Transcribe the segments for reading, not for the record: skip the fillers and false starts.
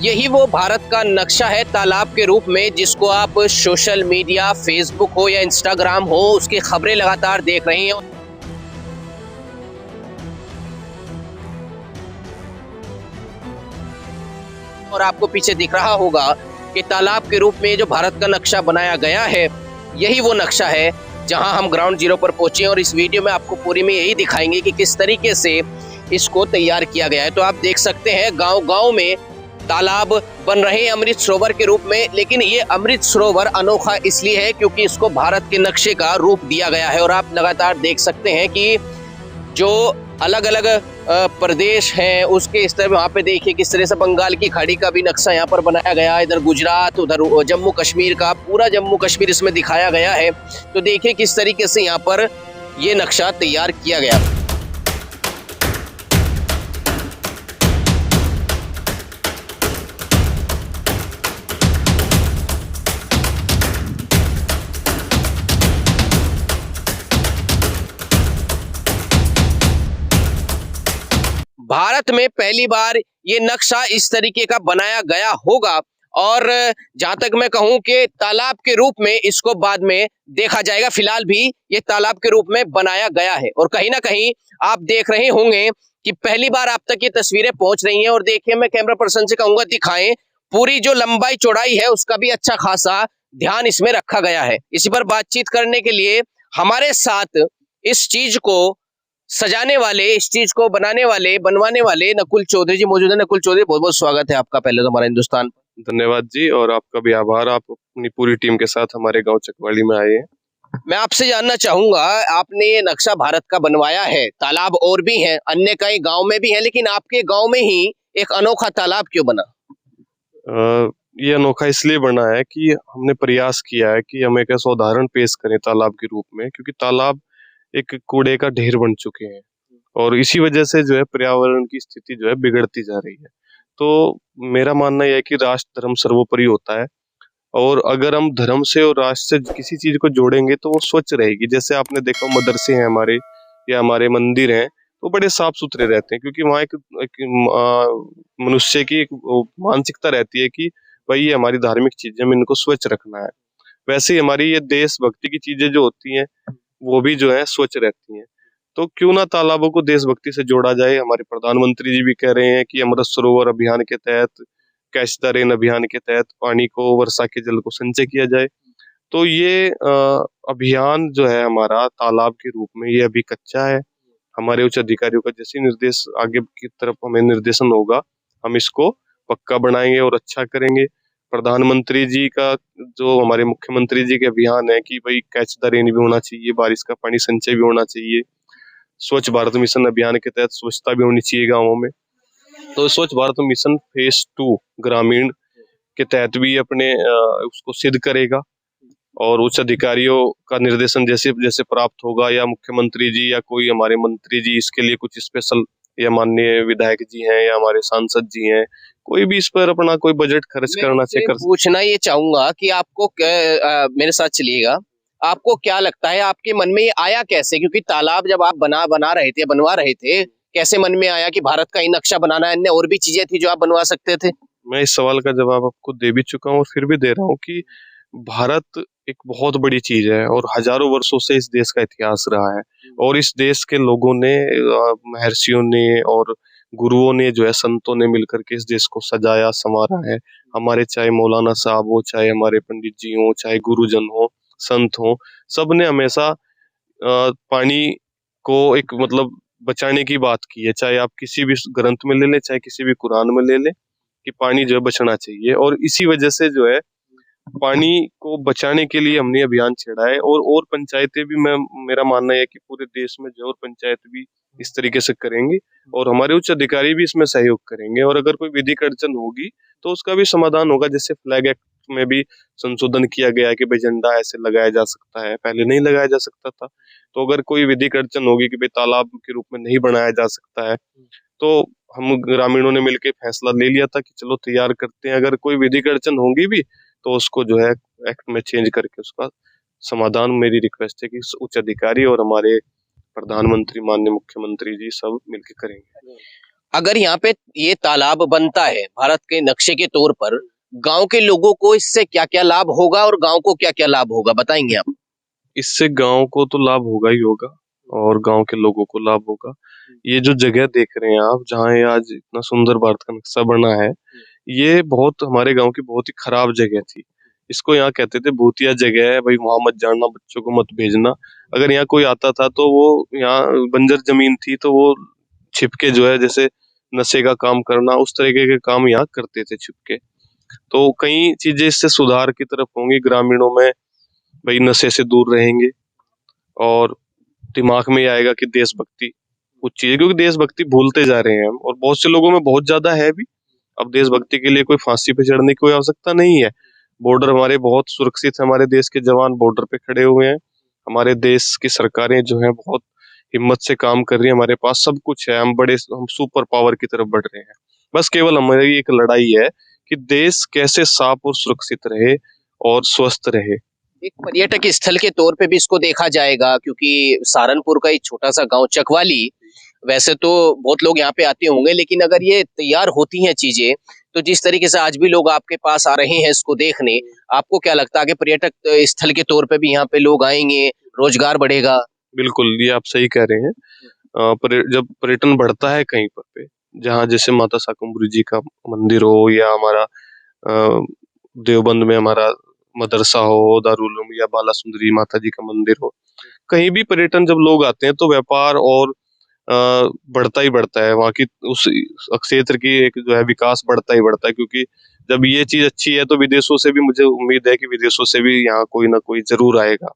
यही वो भारत का नक्शा है तालाब के रूप में, जिसको आप सोशल मीडिया, फेसबुक हो या इंस्टाग्राम हो, उसकी खबरें लगातार देख रहे हैं। और आपको पीछे दिख रहा होगा कि तालाब के रूप में जो भारत का नक्शा बनाया गया है, यही वो नक्शा है जहां हम ग्राउंड जीरो पर पहुंचे। और इस वीडियो में आपको पूरी में यही दिखाएंगे कि किस तरीके से इसको तैयार किया गया है। तो आप देख सकते हैं गांव गांव में तालाब बन रहे हैं अमृत सरोवर के रूप में, लेकिन ये अमृत सरोवर अनोखा इसलिए है क्योंकि इसको भारत के नक्शे का रूप दिया गया है। और आप लगातार देख सकते हैं कि जो अलग अलग प्रदेश हैं उसके स्तर वहाँ पे देखिए किस तरह से बंगाल की खाड़ी का भी नक्शा यहाँ पर बनाया गया है, इधर गुजरात, उधर जम्मू कश्मीर का पूरा जम्मू कश्मीर इसमें दिखाया गया है। तो देखिए किस तरीके से यहाँ पर ये नक्शा तैयार किया गया। भारत में पहली बार ये नक्शा इस तरीके का बनाया गया होगा। और जहां तक मैं कहूं कि तालाब के रूप में इसको बाद में देखा जाएगा, फिलहाल भी ये तालाब के रूप में बनाया गया है। और कहीं ना कहीं आप देख रहे होंगे कि पहली बार आप तक ये तस्वीरें पहुंच रही हैं। और देखिए, मैं कैमरा पर्सन से कहूंगा दिखाएं, पूरी जो लंबाई चौड़ाई है उसका भी अच्छा खासा ध्यान इसमें रखा गया है। इसी पर बातचीत करने के लिए हमारे साथ इस चीज को सजाने वाले, इस चीज को बनाने वाले, बनवाने वाले नकुल चौधरी जी मौजूद है। नकुल चौधरी, बहुत बहुत स्वागत है आपका पहले तो हमारा हिंदुस्तान। धन्यवाद जी, और आपका भी आभार। आप अपनी पूरी टीम के साथ हमारे गांव चकवाली में आए हैं। मैं आपसे जानना चाहूंगा, आपने ये नक्शा भारत का बनवाया है, तालाब और भी हैं, अन्य कई गांव में भी हैं, लेकिन आपके गांव में ही एक अनोखा तालाब क्यों बना? ये अनोखा इसलिए बना है कि हमने प्रयास किया है कि हम एक ऐसा उदाहरण पेश करें तालाब के रूप में, क्योंकि तालाब एक कूड़े का ढेर बन चुके हैं और इसी वजह से जो है पर्यावरण की स्थिति जो है बिगड़ती जा रही है। तो मेरा मानना यह है कि राष्ट्र धर्म सर्वोपरि होता है, और अगर हम धर्म से और राष्ट्र से किसी चीज को जोड़ेंगे तो वो स्वच्छ रहेगी। जैसे आपने देखा मदरसे हैं हमारे या हमारे मंदिर हैं, तो बड़े साफ सुथरे रहते हैं, क्योंकि वहाँ एक मनुष्य की एक मानसिकता रहती है कि भाई ये हमारी धार्मिक चीजें, हमें इनको स्वच्छ रखना है। वैसे ही हमारी ये देशभक्ति की चीजें जो होती हैं वो भी जो है स्वच्छ रहती हैं। तो क्यों ना तालाबों को देशभक्ति से जोड़ा जाए। हमारे प्रधानमंत्री जी भी कह रहे हैं कि अमृत सरोवर अभियान के तहत, कैच द रेन अभियान के तहत पानी को, वर्षा के जल को संचय किया जाए। तो ये अभियान जो है हमारा तालाब के रूप में, ये अभी कच्चा है। हमारे उच्च अधिकारियों का जैसे निर्देश आगे की तरफ हमें निर्देशन होगा, हम इसको पक्का बनाएंगे और अच्छा करेंगे। प्रधानमंत्री जी का जो हमारे मुख्यमंत्री जी के अभियान है कि भाई कैच द रेन भी होना चाहिए, बारिश का पानी संचय भी होना चाहिए। स्वच्छ भारत मिशन अभियान के तहत स्वच्छता भी होनी चाहिए गाँवों में। तो स्वच्छ भारत मिशन फेज 2 ग्रामीण के तहत भी अपने उसको सिद्ध करेगा, और उच्च अधिकारियों का निर्देशन जैसे जैसे प्राप्त होगा, या मुख्यमंत्री जी या कोई हमारे मंत्री जी इसके लिए कुछ स्पेशल, या माननीय विधायक जी हैं या हमारे सांसद जी हैं, कोई भी इस पर अपना कोई बजट खर्च करना चाहिए कर। पूछना ये चाहूंगा कि आपको मेरे साथ चलिएगा, आपको क्या लगता है, आपके मन में ये आया कैसे? क्योंकि तालाब जब आप बना रहे थे, बनवा रहे थे, कैसे मन में आया कि भारत का ही नक्शा बनाना है? अन्य और भी चीजें थी जो आप बनवा सकते थे। मैं इस सवाल का जवाब आपको दे भी चुका हूँ और फिर भी दे रहा हूँ कि भारत एक बहुत बड़ी चीज है और हजारों वर्षों से इस देश का इतिहास रहा है, और इस देश के लोगों ने, महर्षियों ने और गुरुओं ने जो है, संतों ने मिलकर के इस देश को सजाया संवारा है। हमारे चाहे मौलाना साहब हो, चाहे हमारे पंडित जी हो, चाहे गुरुजन हो, संत हो, सब ने हमेशा पानी को एक मतलब बचाने की बात की है। चाहे आप किसी भी ग्रंथ में ले ले, चाहे किसी भी कुरान में ले ले, कि पानी जो है बचना चाहिए। और इसी वजह से जो है पानी को बचाने के लिए हमने अभियान छेड़ा है। और पंचायतें भी, मैं मेरा मानना है कि पूरे देश में जो और पंचायत भी इस तरीके से करेंगे, और हमारे उच्च अधिकारी भी इसमें सहयोग करेंगे। और अगर कोई विधिक अड़चन होगी तो उसका भी समाधान होगा। जैसे फ्लैग एक्ट में भी संशोधन किया गया है कि भाई झंडा ऐसे लगाया जा सकता है, पहले नहीं लगाया जा सकता था। तो अगर कोई विधिक अड़चन होगी कि भाई तालाब के रूप में नहीं बनाया जा सकता है, तो हम ग्रामीणों ने मिलकर फैसला ले लिया था कि चलो तैयार करते हैं। अगर कोई विधिक अड़चन होगी भी तो उसको जो है एक्ट में चेंज करके उसका समाधान, मेरी रिक्वेस्ट है कि उच्च अधिकारी और हमारे प्रधानमंत्री, माननीय मुख्यमंत्री जी सब मिलकर करेंगे। अगर यहाँ पे ये तालाब बनता है भारत के नक्शे के तौर पर, गांव के लोगों को इससे क्या क्या लाभ होगा और गांव को क्या क्या लाभ होगा, बताएंगे आप? इससे गांव को तो लाभ होगा ही होगा और गांव के लोगों को लाभ होगा। ये जो जगह देख रहे हैं आप, जहाँ ये आज इतना सुंदर भारत का नक्शा बना है, ये बहुत हमारे गांव की बहुत ही खराब जगह थी। इसको यहाँ कहते थे भूतिया जगह है, भाई वहां मत जाना, बच्चों को मत भेजना। अगर यहाँ कोई आता था तो वो, यहाँ बंजर जमीन थी तो वो छिपके जो है, जैसे नशे का काम करना, उस तरीके के काम यहाँ करते थे छिपके। तो कई चीजें इससे सुधार की तरफ होंगी ग्रामीणों में, भाई नशे से दूर रहेंगे और दिमाग में ये आएगा कि देशभक्ति कुछ चीज है, क्योंकि देशभक्ति भूलते जा रहे हैं हम, और बहुत से लोगों में बहुत ज्यादा है भी। अब देशभक्ति के लिए कोई फांसी पे चढ़ने की कोई आवश्यकता नहीं है। बॉर्डर हमारे बहुत सुरक्षित है, हमारे देश के जवान बॉर्डर पे खड़े हुए हैं, हमारे देश की सरकारें जो हैं बहुत हिम्मत से काम कर रही है, हमारे पास सब कुछ है, हम सुपर पावर की तरफ बढ़ रहे हैं। बस केवल हमारी एक लड़ाई है कि देश कैसे साफ और सुरक्षित रहे और स्वस्थ रहे। एक पर्यटक स्थल के तौर पे भी इसको देखा जाएगा, क्योंकि सहारनपुर का एक छोटा सा गांव चकवाली, वैसे तो बहुत लोग यहाँ पे आते होंगे, लेकिन अगर ये तैयार होती हैं चीजें, तो जिस तरीके से आज भी लोग आपके पास आ रहे हैं इसको देखने, आपको क्या लगता है कि पर्यटक स्थल के तौर पे भी यहाँ पे लोग आएंगे, रोजगार बढ़ेगा? बिल्कुल, ये आप सही कह रहे हैं। जब पर्यटन बढ़ता है कहीं पर पे, जहाँ जैसे माता शाकंभरी जी का मंदिर हो, या हमारा अ, देवबंद में हमारा मदरसा हो, दारुल उलूम, या बाला सुंदरी माता जी का मंदिर हो, कहीं भी पर्यटन जब लोग आते हैं तो व्यापार और बढ़ता ही बढ़ता है, वहाँ की उस क्षेत्र की एक जो है विकास बढ़ता ही बढ़ता है, क्योंकि जब ये चीज अच्छी है तो विदेशों से भी, मुझे उम्मीद है कि विदेशों से भी यहाँ कोई ना कोई जरूर आएगा।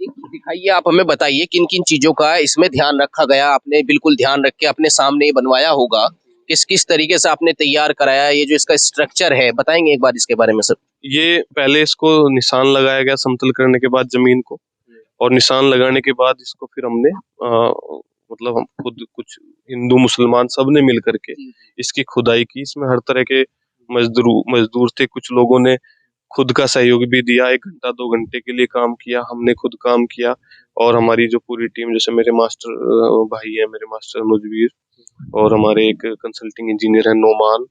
एक दिखाइए, आप हमें बताइए किन किन चीजों का इसमें ध्यान रखा गया, आपने बिल्कुल ध्यान रख के अपने सामने ही बनवाया होगा, किस किस तरीके से आपने तैयार कराया, ये जो इसका स्ट्रक्चर है, बताएंगे एक बार इसके बारे में सर? ये पहले इसको निशान लगाया गया समतल करने के बाद जमीन को, और निशान लगाने के बाद इसको फिर हमने मतलब हम खुद कुछ हिंदू मुसलमान सब ने मिल करके इसकी खुदाई की। इसमें हर तरह के मजदूर थे, कुछ लोगों ने खुद का सहयोग भी दिया, 1 घंटा 2 घंटे के लिए काम किया, हमने खुद काम किया। और हमारी जो पूरी टीम, जैसे मेरे मास्टर भाई है, मेरे मास्टर मुजवीर, और हमारे एक कंसल्टिंग इंजीनियर है नोमान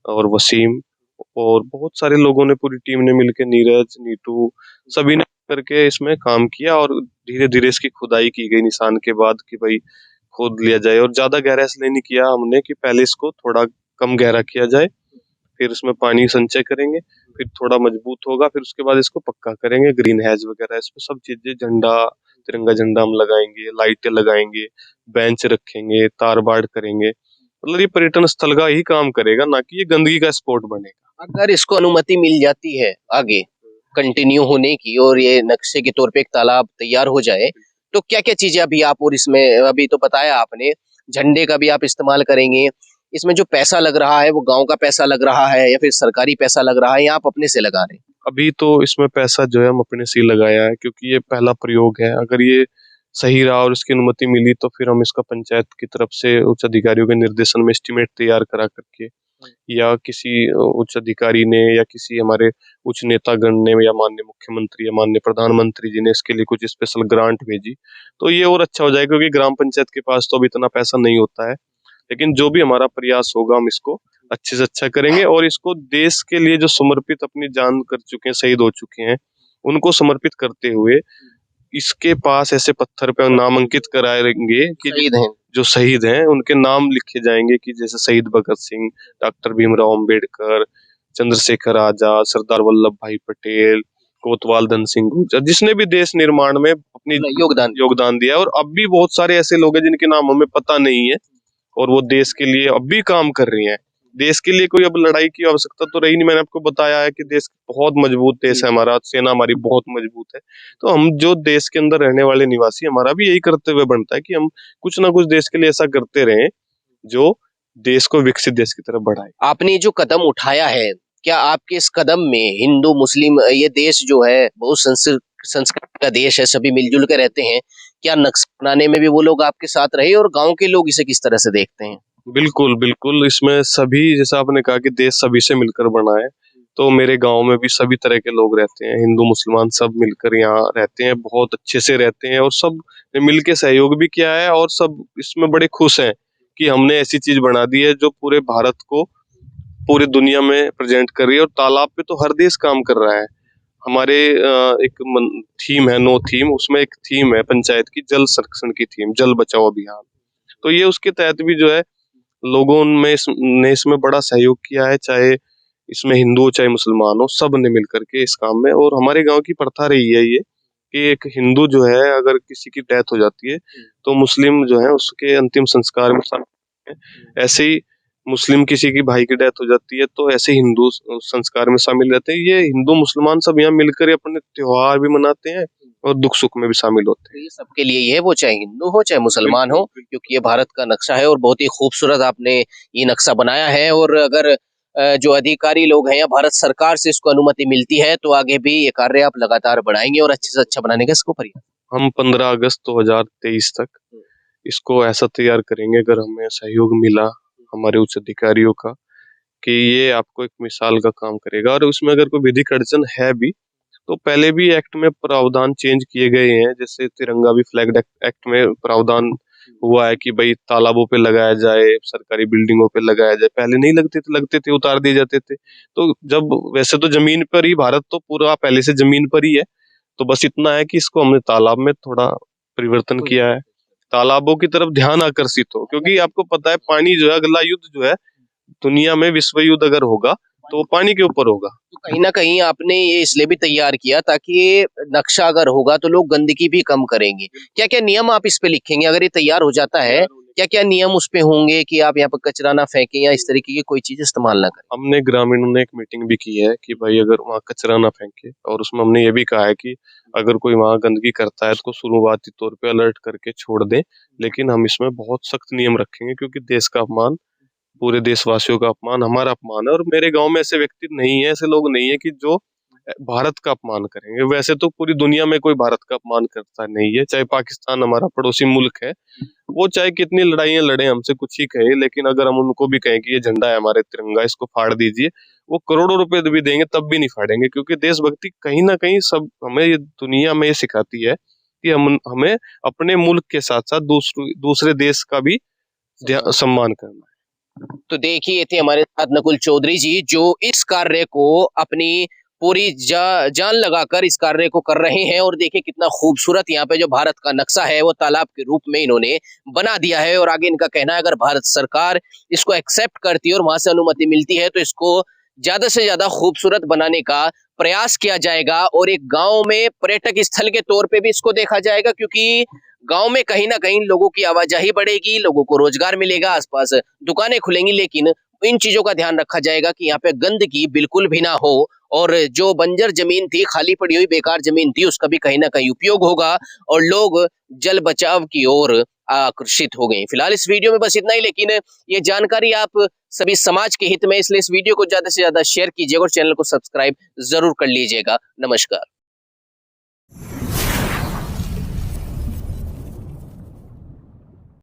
और वसीम, और बहुत सारे लोगों ने, पूरी टीम ने मिलकर, नीरज, नीतू, सभी ने करके इसमें काम किया। और धीरे धीरे इसकी खुदाई की गई निशान के बाद कि भाई खोद लिया जाए, और ज्यादा गहरा इसलिए नहीं किया हमने कि पहले इसको थोड़ा कम गहरा किया जाए, फिर उसमें पानी संचय करेंगे, फिर थोड़ा मजबूत होगा, फिर उसके बाद इसको पक्का करेंगे, ग्रीन हैज वगैरह इसमें सब चीजें, झंडा, तिरंगा झंडा हम लगाएंगे, लाइटें लगाएंगे, बेंच रखेंगे, तार बाड़ करेंगे। मतलब ये पर्यटन स्थल का ही काम करेगा, ना कि ये गंदगी का स्पॉट बनेगा। अगर इसको अनुमति मिल जाती है आगे कंटिन्यू होने की, और ये नक्शे के तौर पे एक तालाब तैयार हो जाए, तो क्या क्या चीजें अभी आप, और इसमें अभी तो बताया आपने, झंडे का भी आप इस्तेमाल करेंगे, इसमें जो पैसा लग रहा है वो गांव का पैसा लग रहा है या फिर सरकारी पैसा लग रहा है, या आप अपने से लगा रहे हैं? अभी तो इसमें पैसा जो है हम अपने से ही लगाया है, क्योंकि ये पहला प्रयोग है। अगर ये सही रहा और इसकी अनुमति मिली तो फिर हम इसका पंचायत की तरफ से उच्च अधिकारियों के निर्देशन में एस्टिमेट तैयार करा करके, या किसी उच्च अधिकारी ने, या किसी हमारे उच्च नेतागण ने, या माननीय मुख्यमंत्री या माननीय प्रधानमंत्री जी ने इसके लिए कुछ स्पेशल ग्रांट भेजी, तो ये और अच्छा हो जाएगा, क्योंकि ग्राम पंचायत के पास तो अभी इतना पैसा नहीं होता है। लेकिन जो भी हमारा प्रयास होगा, हम इसको अच्छे से अच्छा करेंगे, और इसको देश के लिए जो समर्पित अपनी जान कर चुके हैं, शहीद हो चुके हैं, उनको समर्पित करते हुए इसके पास ऐसे पत्थर पे नामांकित कराएंगे कि शहीद हैं। जो शहीद हैं उनके नाम लिखे जाएंगे, कि जैसे शहीद भगत सिंह, डॉक्टर भीमराव अंबेडकर, चंद्रशेखर आजाद, सरदार वल्लभ भाई पटेल, कोतवाल धन सिंह गुर्जर, जिसने भी देश निर्माण में अपनी योगदान। योगदान दिया है। और अब भी बहुत सारे ऐसे लोग हैं जिनके नाम हमें पता नहीं है, और वो देश के लिए अब भी काम कर रही हैं। देश के लिए कोई अब लड़ाई की आवश्यकता तो रही नहीं, मैंने आपको बताया है कि देश बहुत मजबूत देश है हमारा, सेना हमारी बहुत मजबूत है। तो हम जो देश के अंदर रहने वाले निवासी, हमारा भी यही कर्तव्य बनता है कि हम कुछ ना कुछ देश के लिए ऐसा करते रहें जो देश को विकसित देश की तरफ बढ़ाए। आपने जो कदम उठाया है, क्या आपके इस कदम में हिंदू मुस्लिम, ये देश जो है बहुत संस्कृति का देश है, सभी मिलजुल के रहते हैं, क्या नक्शा बनाने में भी वो लोग आपके साथ रहे, और गांव के लोग इसे किस तरह से देखते हैं? बिल्कुल बिल्कुल, इसमें सभी, जैसा आपने कहा कि देश सभी से मिलकर बना है, तो मेरे गांव में भी सभी तरह के लोग रहते हैं, हिंदू मुसलमान सब मिलकर यहाँ रहते हैं, बहुत अच्छे से रहते हैं, और सब ने मिलके सहयोग भी किया है, और सब इसमें बड़े खुश हैं कि हमने ऐसी चीज बना दी है जो पूरे भारत को पूरी दुनिया में प्रेजेंट कर रही है। और तालाब पे तो हर देश काम कर रहा है। हमारे एक थीम है, नो थीम, उसमें एक थीम है पंचायत की, जल संरक्षण की थीम, जल बचाओ अभियान। तो ये उसके तहत भी जो है लोगों में ने इसमें बड़ा सहयोग किया है, चाहे इसमें हिंदू हो चाहे मुसलमान हो, सब ने मिलकर के इस काम में। और हमारे गांव की प्रथा रही है ये कि एक हिंदू जो है अगर किसी की डेथ हो जाती है तो मुस्लिम जो है उसके अंतिम संस्कार में शामिल है। ऐसे ही मुस्लिम किसी की भाई की डेथ हो जाती है तो ऐसे हिंदू संस्कार में शामिल रहते हैं। ये हिंदू मुसलमान सब यहाँ मिलकर अपने त्योहार भी मनाते हैं और दुख सुख में भी शामिल होते हैं। ये सबके लिए ही है, वो चाहे हिंदू हो चाहे मुसलमान हो, क्योंकि ये भारत का नक्शा है और बहुत ही खूबसूरत आपने ये नक्शा बनाया है। और अगर जो अधिकारी लोग हैं या भारत सरकार से इसको अनुमति मिलती है तो आगे भी ये कार्य आप लगातार बढ़ाएंगे और अच्छे से अच्छा बनाने का इसको प्रयास। हम 15 अगस्त 2023 तक इसको ऐसा तैयार करेंगे, अगर हमें सहयोग मिला हमारे उच्च अधिकारियों का, कि ये आपको एक मिसाल का काम करेगा। और उसमें अगर कोई विधिक अड़चन है भी तो पहले भी एक्ट में प्रावधान चेंज किए गए हैं। जैसे तिरंगा भी फ्लैग एक्ट में प्रावधान हुआ है कि भाई तालाबों पे लगाया जाए, सरकारी बिल्डिंगों पे लगाया जाए। पहले नहीं लगते थे, उतार दिए जाते थे। तो जब वैसे तो जमीन पर ही, भारत तो पूरा पहले से जमीन पर ही है, तो बस इतना है कि इसको हमने तालाब में थोड़ा परिवर्तन किया है, तालाबों की तरफ ध्यान आकर्षित हो। क्योंकि आपको पता है पानी जो है, अगला युद्ध जो है दुनिया में, विश्व युद्ध अगर होगा तो वो पानी के ऊपर होगा। तो कहीं ना कहीं आपने ये इसलिए भी तैयार किया ताकि ये नक्शा अगर होगा तो लोग गंदगी भी कम करेंगे। क्या क्या नियम आप इस पे लिखेंगे अगर ये तैयार हो जाता है? क्या क्या नियम उस पे होंगे कि आप यहाँ पर कचरा ना फेंकें या इस तरीके की कोई चीज इस्तेमाल ना करें? हमने ग्रामीणों ने एक मीटिंग भी की है कि भाई अगर वहाँ कचरा ना फेंके, और उसमें हमने ये भी कहा है कि अगर कोई वहाँ गंदगी करता है तो शुरुआती तौर पे अलर्ट करके छोड़ दें। लेकिन हम इसमें बहुत सख्त नियम रखेंगे, क्योंकि देश का अपमान, पूरे देशवासियों का अपमान हमारा अपमान है। और मेरे गांव में ऐसे व्यक्ति नहीं है, ऐसे लोग नहीं है कि जो भारत का अपमान करेंगे। वैसे तो पूरी दुनिया में कोई भारत का अपमान करता नहीं है, चाहे पाकिस्तान हमारा पड़ोसी मुल्क है, वो चाहे कितनी लड़ाइयां लड़े, हमसे कुछ ही कहे, लेकिन अगर हम उनको भी कहें कि ये झंडा है हमारे, तिरंगा, इसको फाड़ दीजिए, वो करोड़ों रुपए भी देंगे तब भी नहीं फाड़ेंगे। क्योंकि देशभक्ति कहीं ना कहीं सब हमें ये दुनिया में ये सिखाती है कि हमें अपने मुल्क के साथ साथ दूसरे देश का भी सम्मान करना है। तो देखिए, ये थे हमारे साथ नकुल चौधरी जी, जो इस कार्य को अपनी पूरी जान लगाकर इस कार्य को कर रहे हैं। और देखिए कितना खूबसूरत यहाँ पे जो भारत का नक्शा है वो तालाब के रूप में इन्होंने बना दिया है। और आगे इनका कहना है अगर भारत सरकार इसको एक्सेप्ट करती है और वहां से अनुमति मिलती है तो इसको ज्यादा से ज्यादा खूबसूरत बनाने का प्रयास किया जाएगा। और एक गांव में पर्यटक स्थल के तौर पे भी इसको देखा जाएगा, क्योंकि गांव में कहीं ना कहीं लोगों की आवाजाही बढ़ेगी, लोगों को रोजगार मिलेगा, आसपास दुकानें खुलेंगी। लेकिन इन चीजों का ध्यान रखा जाएगा कि यहाँ पे गंदगी बिल्कुल भी ना हो। और जो बंजर जमीन थी, खाली पड़ी हुई बेकार जमीन थी, उसका भी कहीं ना कहीं उपयोग होगा और लोग जल बचाव की ओर आकर्षित हो गए। फिलहाल इस वीडियो में बस इतना ही, लेकिन ये जानकारी आप सभी समाज के हित में, इसलिए इस वीडियो को ज्यादा से ज्यादा शेयर कीजिएगा और चैनल को सब्सक्राइब जरूर कर लीजिएगा। नमस्कार।